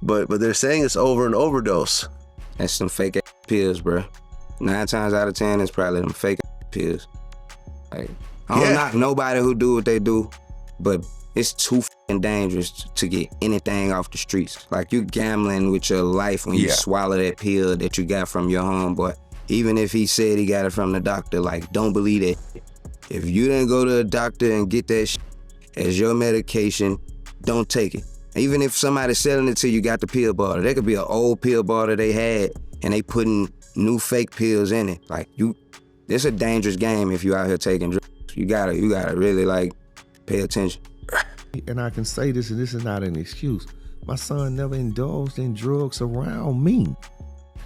But they're saying it's over an overdose. That's some fake ass pills, bro. 9 times out of 10, it's probably them fake ass pills. Like, I don't knock nobody who do what they do, but it's too fucking dangerous to get anything off the streets. Like, you gambling with your life when you swallow that pill that you got from your homeboy. Even if he said he got it from the doctor, like, don't believe that. If you didn't go to a doctor and get that shit as your medication, don't take it. Even if somebody's selling it to you, got the pill bottle. There could be an old pill bottle they had and they putting new fake pills in it. Like, it's a dangerous game if you out here taking drugs. You gotta really, like, pay attention. And I can say this, and this is not an excuse. My son never indulged in drugs around me.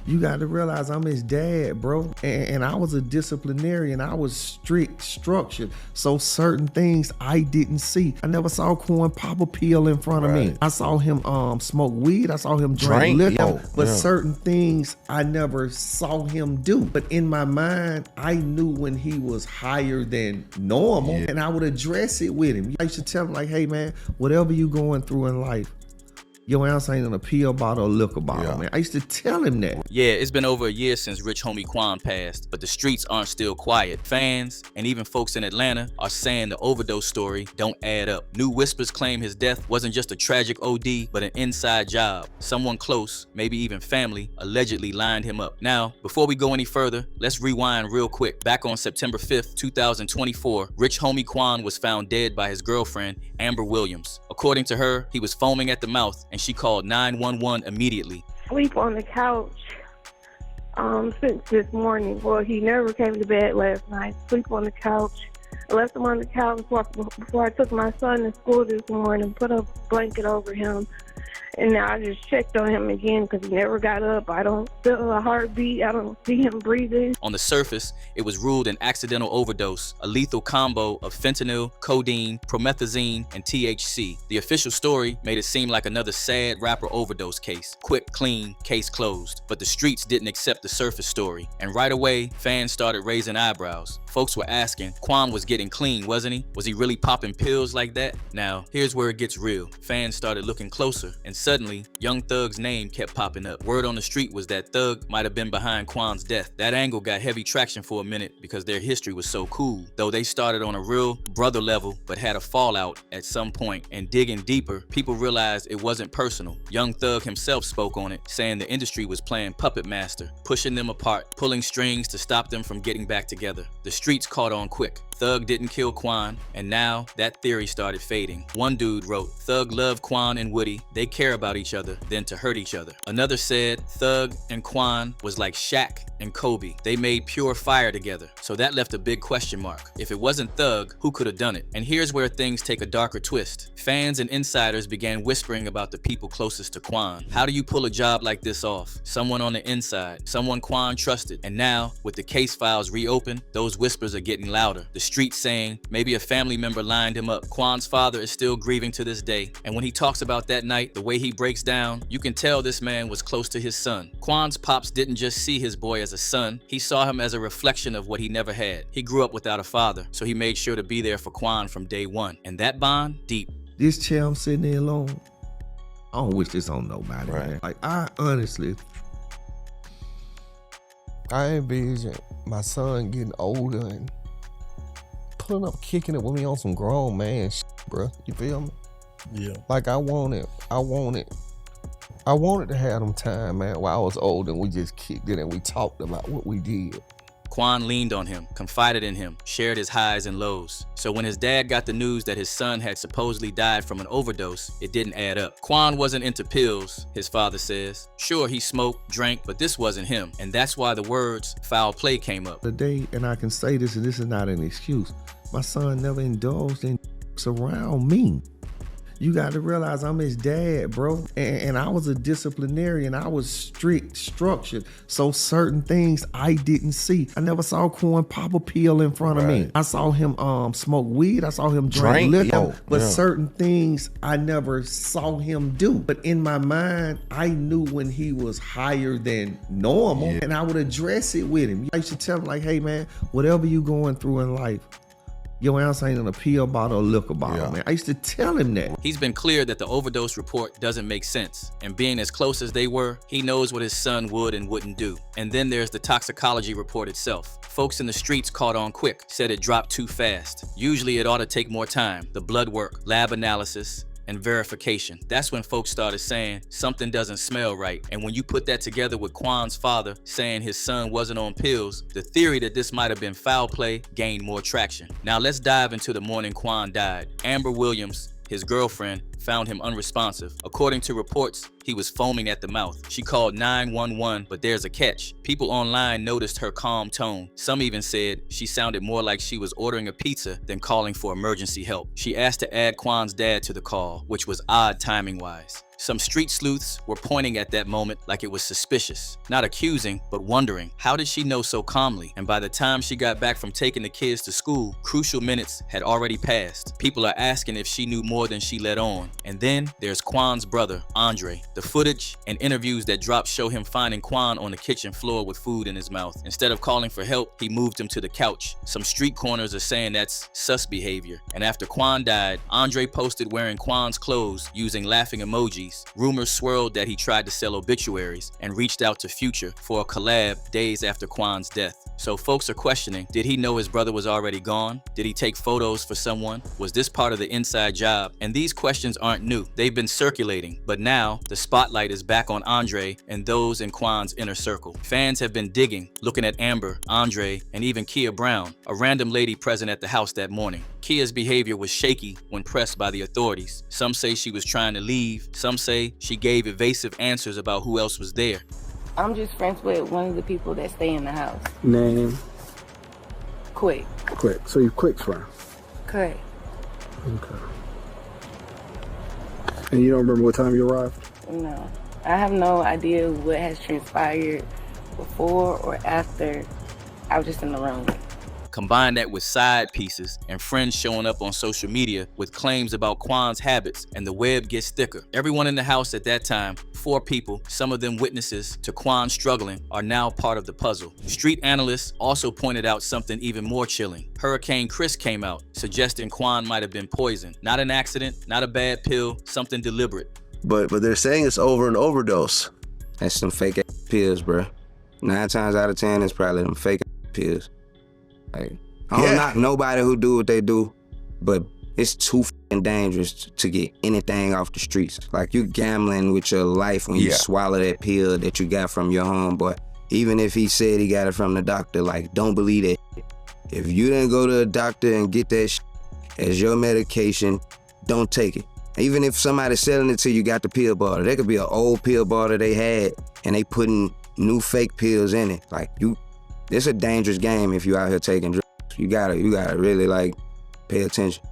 You got to realize I'm his dad, bro. And I was a disciplinarian. I was strict, structured. So certain things I didn't see. I never saw Quan pop a pill in front of me. I saw him smoke weed. I saw him drink liquor. But certain things I never saw him do. But in my mind, I knew when he was higher than normal. And I would address it with him. I used to tell him, like, hey, man, whatever you going through in life, your ass ain't in a pill bottle or liquor bottle, man. I used to tell him that. Yeah, it's been over a year since Rich Homie Quan passed, but the streets aren't still quiet. Fans and even folks in Atlanta are saying the overdose story don't add up. New whispers claim his death wasn't just a tragic OD, but an inside job. Someone close, maybe even family, allegedly lined him up. Now, before we go any further, let's rewind real quick. Back on September 5th, 2024, Rich Homie Quan was found dead by his girlfriend, Amber Williams. According to her, he was foaming at the mouth and she called 911 immediately. Sleep on the couch since this morning. Well, he never came to bed last night. Sleep on the couch. I left him on the couch before I took my son to school this morning, put a blanket over him. And now I just checked on him again because he never got up. I don't feel a heartbeat. I don't see him breathing. On the surface, it was ruled an accidental overdose, a lethal combo of fentanyl, codeine, promethazine, and THC. The official story made it seem like another sad rapper overdose case. Quick, clean, case closed. But the streets didn't accept the surface story. And right away, fans started raising eyebrows. Folks were asking, Quan was getting clean, wasn't he? Was he really popping pills like that? Now, here's where it gets real. Fans started looking closer, and suddenly, Young Thug's name kept popping up. Word on the street was that Thug might have been behind Quan's death. That angle got heavy traction for a minute because their history was so cool. Though they started on a real brother level, but had a fallout at some point. And digging deeper, people realized it wasn't personal. Young Thug himself spoke on it, saying the industry was playing puppet master, pushing them apart, pulling strings to stop them from getting back together. The streets caught on quick. Thug didn't kill Quan, and now that theory started fading. One dude wrote, Thug loved Quan and Woody. They care about each other than to hurt each other. Another said, Thug and Quan was like Shaq and Kobe. They made pure fire together. So that left a big question mark. If it wasn't Thug, who could have done it? And here's where things take a darker twist. Fans and insiders began whispering about the people closest to Quan. How do you pull a job like this off? Someone on the inside, someone Quan trusted. And now, with the case files reopened, those whispers are getting louder. The streets saying maybe a family member lined him up. Quan's father is still grieving to this day. And when he talks about that night, the way he breaks down, you can tell this man was close to his son. Quan's pops didn't just see his boy as a son, he saw him as a reflection of what he never had. He grew up without a father, so he made sure to be there for Quan from day one. And that bond, deep. This chair I'm sitting there alone, I don't wish this on nobody, man. Like, I honestly, I envision my son getting older and pulling up, kicking it with me on some grown man shit, bro. You feel me? Yeah. Like, I wanted to have them time, man, while I was old and we just kicked it and we talked about what we did. Quan leaned on him, confided in him, shared his highs and lows. So when his dad got the news that his son had supposedly died from an overdose, it didn't add up. Quan wasn't into pills, his father says. Sure, he smoked, drank, but this wasn't him. And that's why the words foul play came up. Today, and I can say this, and this is not an excuse, my son never indulged in around me. You got to realize I'm his dad, bro. And I was a disciplinarian. I was strict, structured. So certain things I didn't see. I never saw Quan pop a pill in front of me. I saw him smoke weed. I saw him drink liquor. But certain things I never saw him do. But in my mind, I knew when he was higher than normal. And I would address it with him. I used to tell him, like, hey, man, whatever you going through in life, Your ass ain't in a pill bottle or liquor bottle, man. I used to tell him that. He's been clear that the overdose report doesn't make sense, and being as close as they were, he knows what his son would and wouldn't do. And then there's the toxicology report itself. Folks in the streets caught on quick, said it dropped too fast. Usually it ought to take more time. The blood work, lab analysis, and verification. That's when folks started saying something doesn't smell right. And when you put that together with Quan's father saying his son wasn't on pills, the theory that this might have been foul play gained more traction. Now let's dive into the morning Quan died. Amber Williams, his girlfriend, found him unresponsive. According to reports, he was foaming at the mouth. She called 911, but there's a catch. People online noticed her calm tone. Some even said she sounded more like she was ordering a pizza than calling for emergency help. She asked to add Quan's dad to the call, which was odd timing-wise. Some street sleuths were pointing at that moment like it was suspicious. Not accusing, but wondering, how did she know so calmly? And by the time she got back from taking the kids to school, crucial minutes had already passed. People are asking if she knew more than she let on. And then there's Quan's brother, Andre. The footage and interviews that dropped show him finding Quan on the kitchen floor with food in his mouth. Instead of calling for help, he moved him to the couch. Some street corners are saying that's sus behavior. And after Quan died, Andre posted wearing Quan's clothes using laughing emojis. Rumors swirled that he tried to sell obituaries and reached out to Future for a collab days after Quan's death. So folks are questioning, did he know his brother was already gone? Did he take photos for someone? Was this part of the inside job? And these questions aren't new. They've been circulating, but now the spotlight is back on Andre and those in Quan's inner circle. Fans have been digging, looking at Amber, Andre, and even Kia Brown, a random lady present at the house that morning. Kia's behavior was shaky when pressed by the authorities. Some say she was trying to leave. Some say she gave evasive answers about who else was there. I'm just friends with one of the people that stay in the house. Name? Quick. Quick. So you Quick's friend? Correct. Okay. And you don't remember what time you arrived? No. I have no idea what has transpired before or after. I was just in the room. Combine that with side pieces and friends showing up on social media with claims about Quan's habits, and the web gets thicker. Everyone in the house at that time, 4 people, some of them witnesses to Quan struggling, are now part of the puzzle. Street analysts also pointed out something even more chilling. Hurricane Chris came out, suggesting Quan might have been poisoned. Not an accident, not a bad pill, something deliberate. But they're saying it's over an overdose. That's some fake ass pills, bro. 9 times out of 10, it's probably them fake ass pills. Like, I don't knock nobody who do what they do, but it's too dangerous to get anything off the streets. Like, you gambling with your life when you swallow that pill that you got from your homeboy. Even if he said he got it from the doctor, like, don't believe that. If you didn't go to a doctor and get that as your medication, don't take it. Even if somebody's selling it to you, got the pill bottle. There could be an old pill bottle they had and they putting new fake pills in it. Like, it's a dangerous game if you out here taking drugs. You gotta really, like, pay attention.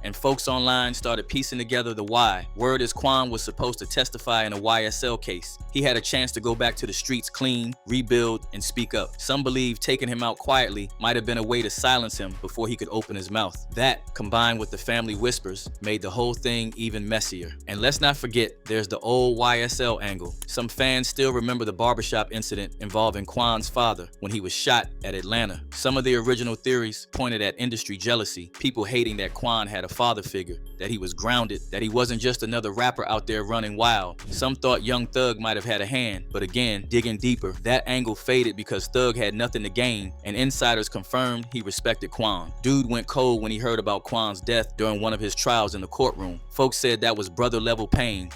And folks online started piecing together the why. Word is Quan was supposed to testify in a YSL case. He had a chance to go back to the streets clean, rebuild, and speak up. Some believe taking him out quietly might have been a way to silence him before he could open his mouth. That, combined with the family whispers, made the whole thing even messier. And let's not forget, there's the old YSL angle. Some fans still remember the barbershop incident involving Quan's father when he was shot at Atlanta. Some of the original theories pointed at industry jealousy, people hating that Quan had a father figure, that he was grounded, that he wasn't just another rapper out there running wild. Some thought Young Thug might have had a hand, but again, digging deeper, that angle faded because Thug had nothing to gain, and insiders confirmed he respected Quan. Dude went cold when he heard about Quan's death during one of his trials in the courtroom. Folks said that was brother-level pain.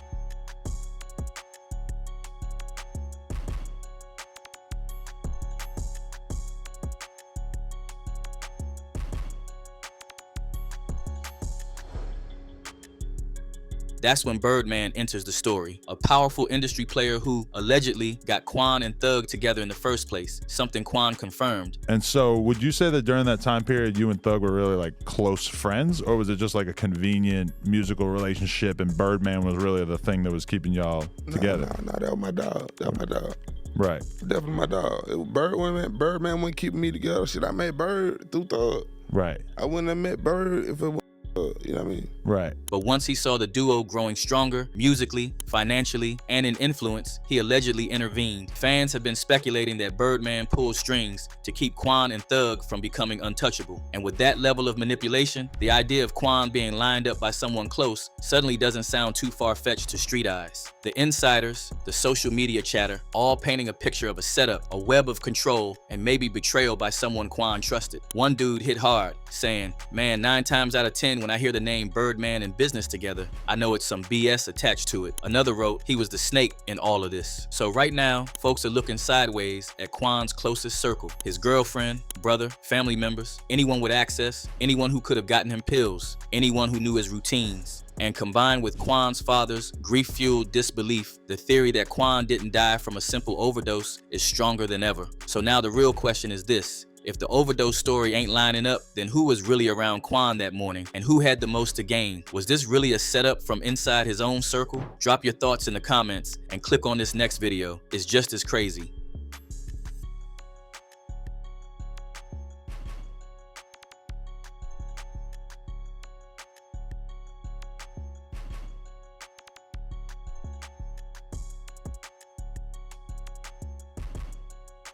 That's when Birdman enters the story, a powerful industry player who allegedly got Quan and Thug together in the first place, something Quan confirmed. And so would you say that during that time period, you and Thug were really like close friends, or was it just like a convenient musical relationship and Birdman was really the thing that was keeping y'all together? No, that was my dog. That was my dog. Right. Definitely my dog. Birdman wasn't keeping me together. Shit, I met Bird through Thug. Right. I wouldn't have met Bird if it was you know what I mean? Right. But once he saw the duo growing stronger, musically, financially, and in influence, he allegedly intervened. Fans have been speculating that Birdman pulled strings to keep Quan and Thug from becoming untouchable. And with that level of manipulation, the idea of Quan being lined up by someone close suddenly doesn't sound too far-fetched to street eyes. The insiders, the social media chatter, all painting a picture of a setup, a web of control, and maybe betrayal by someone Quan trusted. One dude hit hard, saying, "Man, 9 times out of 10 when I hear the name Birdman and business together, I know it's some BS attached to it." Another wrote, "He was the snake in all of this." So right now, folks are looking sideways at Quan's closest circle, his girlfriend, brother, family members, anyone with access, anyone who could have gotten him pills, anyone who knew his routines. And combined with Quan's father's grief-fueled disbelief, the theory that Quan didn't die from a simple overdose is stronger than ever. So now the real question is this: if the overdose story ain't lining up, then who was really around Quan that morning, and who had the most to gain? Was this really a setup from inside his own circle? Drop your thoughts in the comments and click on this next video. It's just as crazy.